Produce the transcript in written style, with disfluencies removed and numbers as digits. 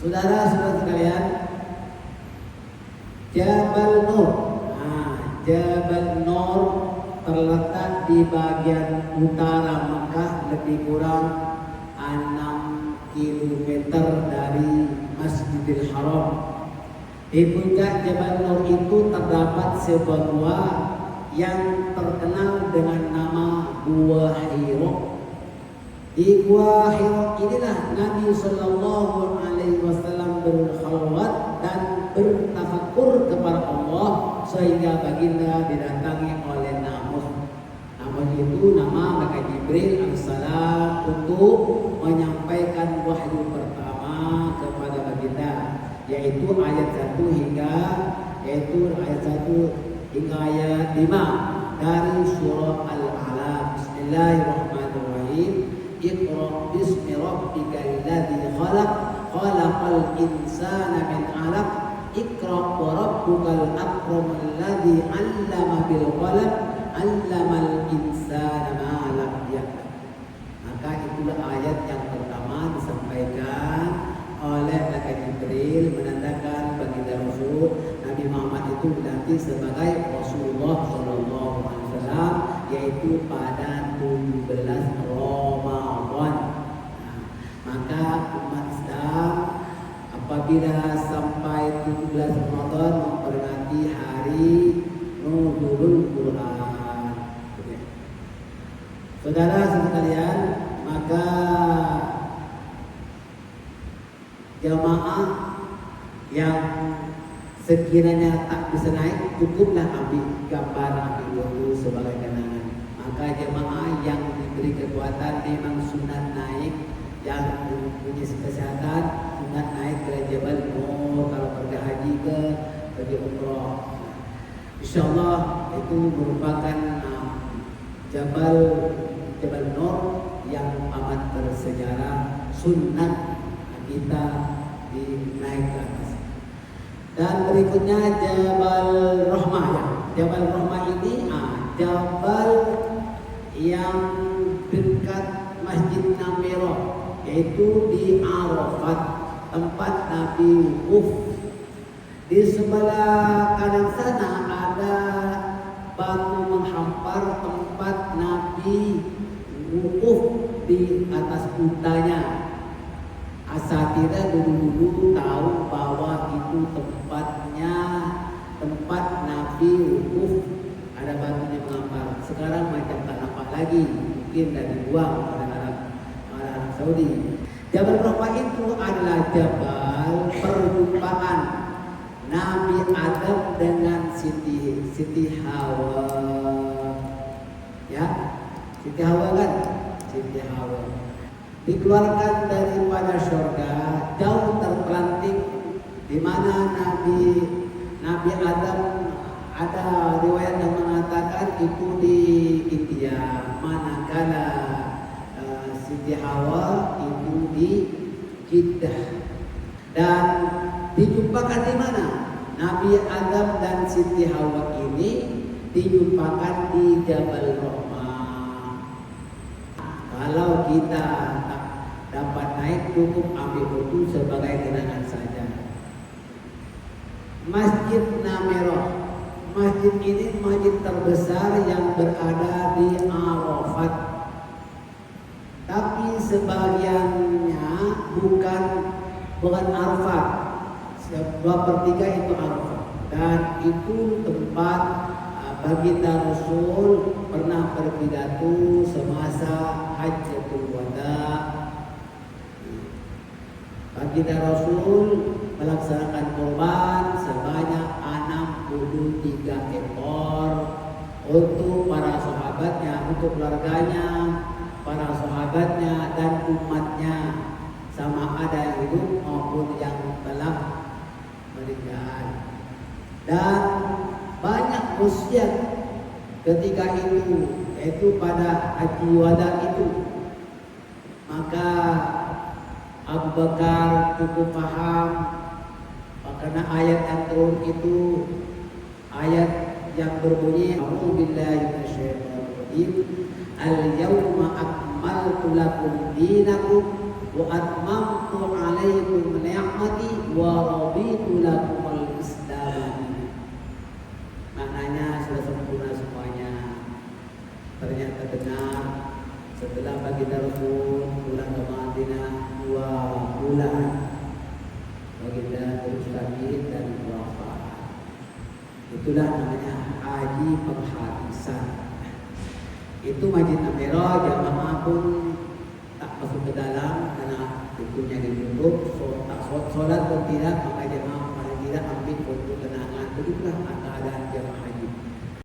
Saudara-saudara sekalian, Jabal Nur. Jabal Nur terletak di bagian utara Mekah, lebih kurang 6 km dari Masjidil Haram. Di puncak Jabal Nur itu terdapat sebuah gua yang terkenal dengan nama Gua Hira. Di Gua Hira inilah Nabi Sallallahu Alaihi Wasallam berkhalwat dan bertafakur kepada Allah sehingga baginda didatangi oleh Namus. Namus itu nama malaikat Jibril alaihissalam untuk menyampaikan wahyu pertama kepada baginda, yaitu ayat 1 hingga ayat 5 dari surah Al-Alaq. Bismillahirrahmanirrahim. Iqra bismi rabbikal ladzi khalaq, khalaqal insana min 'alaq, Iqra wa rabbukal akram alladzi 'allama bil qalam, 'allamal insana ma lam ya'lam. Maka itulah ayat yang pertama disampaikan oleh malaikat Jibril menandakan baginda Rasul Nabi Muhammad itu dilantik sebagai Rasulullah Sallallahu Alaihi Wasallam, yaitu pada 17 Ramadan. Maka umat Islam apabila sampai 17 Ramadan memperingati hari Nuzulul Quran. Saudara sekalian, maka jamaah yang sekiranya tak bisa naik, cukuplah ambil gambar, ambil foto sebagai kenangan. Maka jemaah yang diberi kekuatan memang sunat naik, yang punya kesehatan sunat naik ke Jabal Nur kalau pergi haji ke pergi umrah. Insyaallah itu merupakan Jabal Nur yang amat bersejarah, sunat kita dinaik ke atas. Dan berikutnya Jabal Rahmah ya. Jabal Rahmah ini jabal yang dekat Masjid Namirah, yaitu di Arafat, tempat Nabi wukuf. Di sebelah kanan sana ada batu menghampar tempat Nabi wukuf di atas untanya. Asatira dulu tahu bahwa itu tempat Nabi wukuf, ada batunya menghampar. Sekarang macam tak nampak lagi, mungkin dah dibuang oleh Arab Saudi. Jabal Rahmah itu adalah jabal perjumpaan Nabi Adam dengan Siti Hawa. Ya, Siti Hawa kan? Siti Hawa dikeluarkan daripada surga jauh terpelanting, di mana Nabi Adam, ada riwayat yang mengatakan itu di India, manakala Siti Hawa itu di Jeddah. Dan dijumpakan di mana? Nabi Adam dan Siti Hawa ini dijumpakan di Jabal Rahmah. Kalau kita dapat naik, cukup ambil foto sebagai kenangan saja. Masjid Namirah. Masjid ini masjid terbesar yang berada di Arafat. Tapi sebagiannya bukan Arafat. 2/3 itu Arafat. Dan itu tempat baginda Rasul pernah berpidato semasa Hajjatul Wada. Baginda Rasul melaksanakan kurban sebanyak 63 ekor untuk para sahabatnya, untuk keluarganya, para sahabatnya dan umatnya, sama ada yang hidup maupun yang telah meninggal. Dan banyak wasiat ketika itu, yaitu pada Haji Wada itu. Maka Abu Bakar cukup paham, karena ayat yang turun itu ayat yang berbunyi A'udzubillahi minasyaitonirrajim, al-yawma akmaltu lakum dinakum wa atmamtu 'alaikum ni'mati wa raditu lakumul Islam. Maknanya sudah sempurna semuanya. Ternyata benar setelah baginda Rasul pulang ke Madinah 2 bulan baginda terus sakit dan wafat. Itulah namanya haji penghabisan. Itu Masjid Amirah jamaah pun tak masuk ke dalam karena pintunya ditutup. Sholat pun tidak, maka jamaah paling tidak ambil untuk kenangan. Begitulah keadaan jamaah haji.